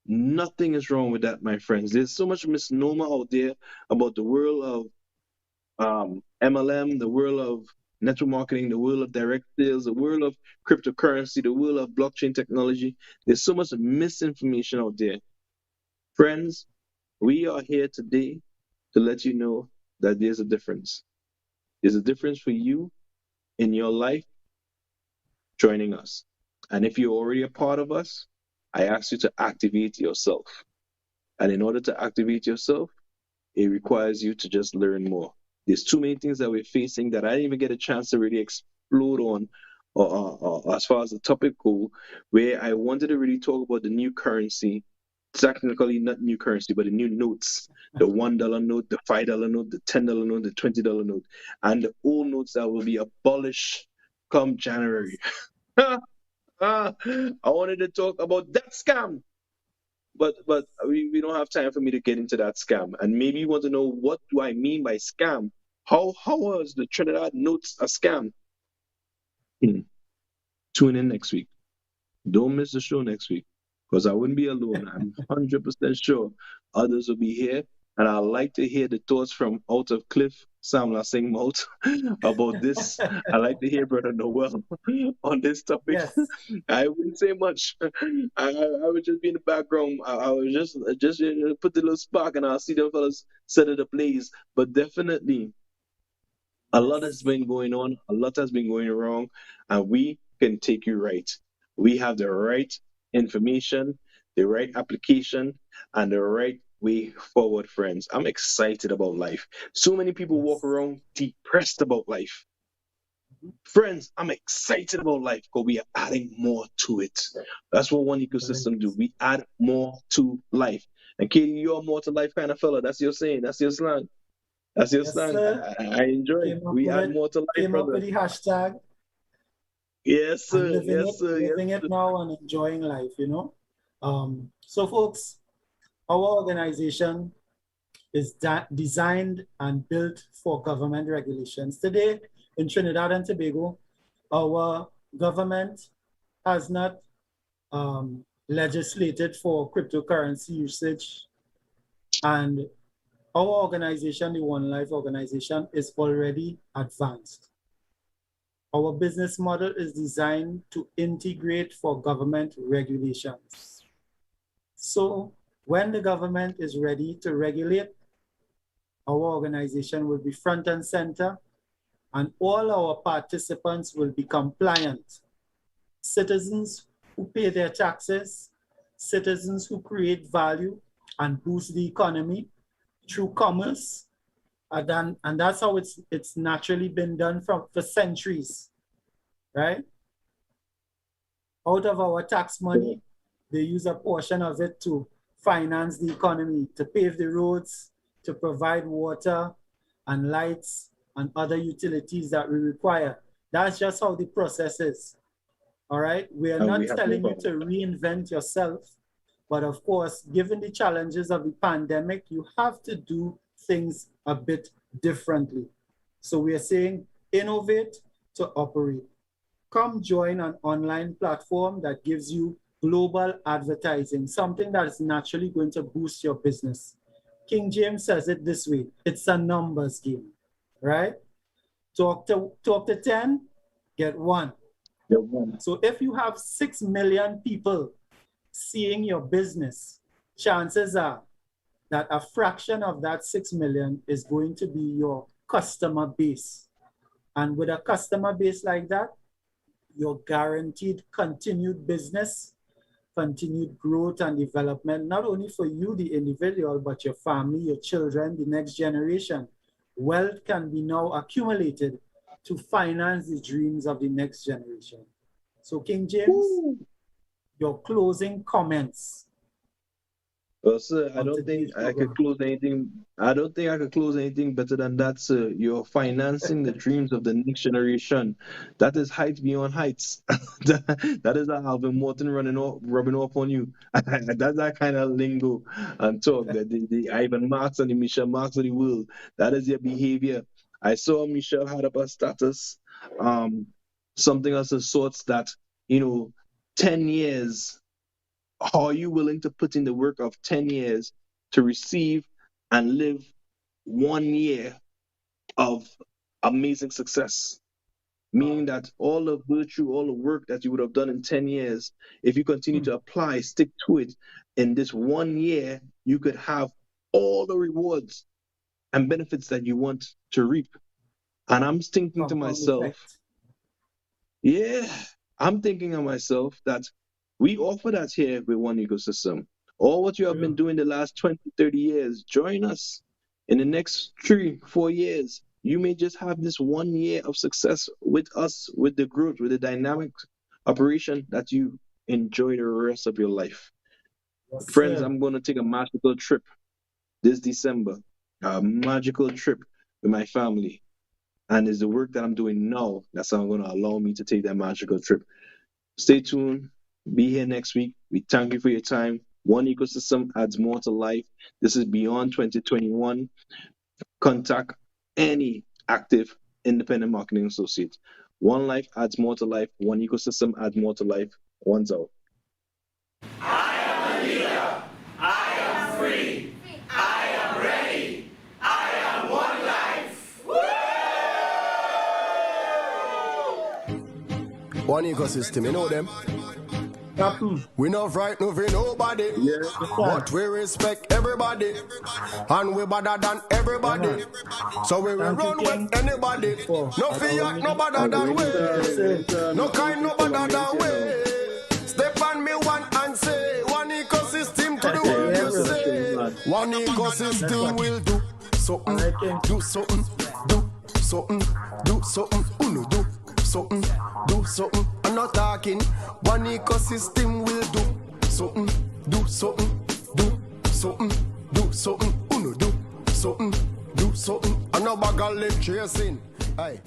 Nothing is wrong with that, my friends. There's so much misnomer out there about the world of MLM, the world of network marketing, the world of direct sales, the world of cryptocurrency, the world of blockchain technology. There's so much misinformation out there. Friends, we are here today to let you know that there's a difference. There's a difference for you in your life joining us. And if you're already a part of us, I ask you to activate yourself. And in order to activate yourself, it requires you to just learn more. There's too many things that we're facing that I didn't even get a chance to really explode on or as far as the topic go, where I wanted to really talk about the new currency, technically not new currency, but the new notes, the $1 note, the $5 note, the $10 note, the $20 note, and the old notes that will be abolished come January. I wanted to talk about that scam. But we don't have time for me to get into that scam. And maybe you want to know, what do I mean by scam? How was the Trinidad notes a scam? Tune in next week. Don't miss the show next week, because I wouldn't be alone. I'm 100% sure others will be here. And I'd like to hear the thoughts from out of Cliff Sam Lasing Mouth about this. I'd like to hear Brother Noel on this topic. Yes. I wouldn't say much. I would just be in the background. I would just put the little spark and I'll see the fellas set it ablaze. But definitely, a lot has been going on, a lot has been going wrong, and we can take you right. We have the right information, the right application, and the right way forward, friends. I'm excited about life. So many people walk around depressed about life. Friends, I'm excited about life because we are adding more to it. That's what one ecosystem do. We add more to life. And Katie, you're a more to life kind of fella. That's your saying. That's your slang. That's your slang. I enjoy it. We add more to life, Came brother. up with the hashtag. Yes, sir. Living it now and enjoying life, you know. So folks, Our organization is designed and built for government regulations. Today, in Trinidad and Tobago, our government has not legislated for cryptocurrency usage, and our organization, the One Life organization, is already advanced. Our business model is designed to integrate for government regulations. So when the government is ready to regulate, our organization will be front and center, and all our participants will be compliant. Citizens who pay their taxes, citizens who create value and boost the economy through commerce, and that's how it's naturally been done for centuries, right? Out of our tax money, they use a portion of it to finance the economy, to pave the roads, to provide water and lights and other utilities that we require. That's just how the process is. All right, we are not telling you to reinvent yourself, but of course, given the challenges of the pandemic, you have to do things a bit differently. So we are saying innovate to operate. Come join an online platform that gives you global advertising, something that is naturally going to boost your business. King James says it this way: it's a numbers game, right? Talk to 10, get 1. So if you have 6 million people seeing your business, chances are that a fraction of that 6 million is going to be your customer base. And with a customer base like that, you're guaranteed continued business, continued growth and development, not only for you, the individual, but your family, your children, the next generation. Wealth can be now accumulated to finance the dreams of the next generation. So King James, your closing comments. Well, sir, I don't think I could close anything. I don't think I could close anything better than that, sir. You're financing the dreams of the next generation. That is heights beyond heights. That is a Alvin Morton rubbing off on you. That's that kind of lingo and talk. The Ivan Marks and the Michelle Marks of the world. That is your behavior. I saw Michelle had up a status, something of the sorts that, 10 years. Are you willing to put in the work of 10 years to receive and live 1 year of amazing success? Meaning that all the virtue, all the work that you would have done in 10 years, if you continue to apply, stick to it, in this 1 year, you could have all the rewards and benefits that you want to reap. And I'm thinking to myself, I'm thinking to myself that we offer that here with One Ecosystem. All what you have been doing the last 20, 30 years, join us. In the next 3-4 years, you may just have this 1 year of success with us, with the growth, with the dynamic operation that you enjoy the rest of your life. Friends, I'm going to take a magical trip this December, a magical trip with my family. And it's the work that I'm doing now that's going to allow me to take that magical trip. Stay tuned. Be here next week. We thank you for your time. One Ecosystem adds more to life. This is Beyond 2021. Contact any active independent marketing associate. One Life adds more to life. One Ecosystem adds more to life. One's out. I am a leader. I am free. I am ready. I am One Life. One Ecosystem, you know them? We not frightened of nobody, but we respect everybody, and we better than everybody. So we will run with anybody. No fear, no better than we. No kind, no better than we. Step on me one and say, One Ecosystem to the world you say. One Ecosystem will do something, do something, do something, do something, uno do something, do something. I'm not talking. One Ecosystem will do something, do something, do something, do something, uno do something, do something. I'm not bag of leg chasing. Aye.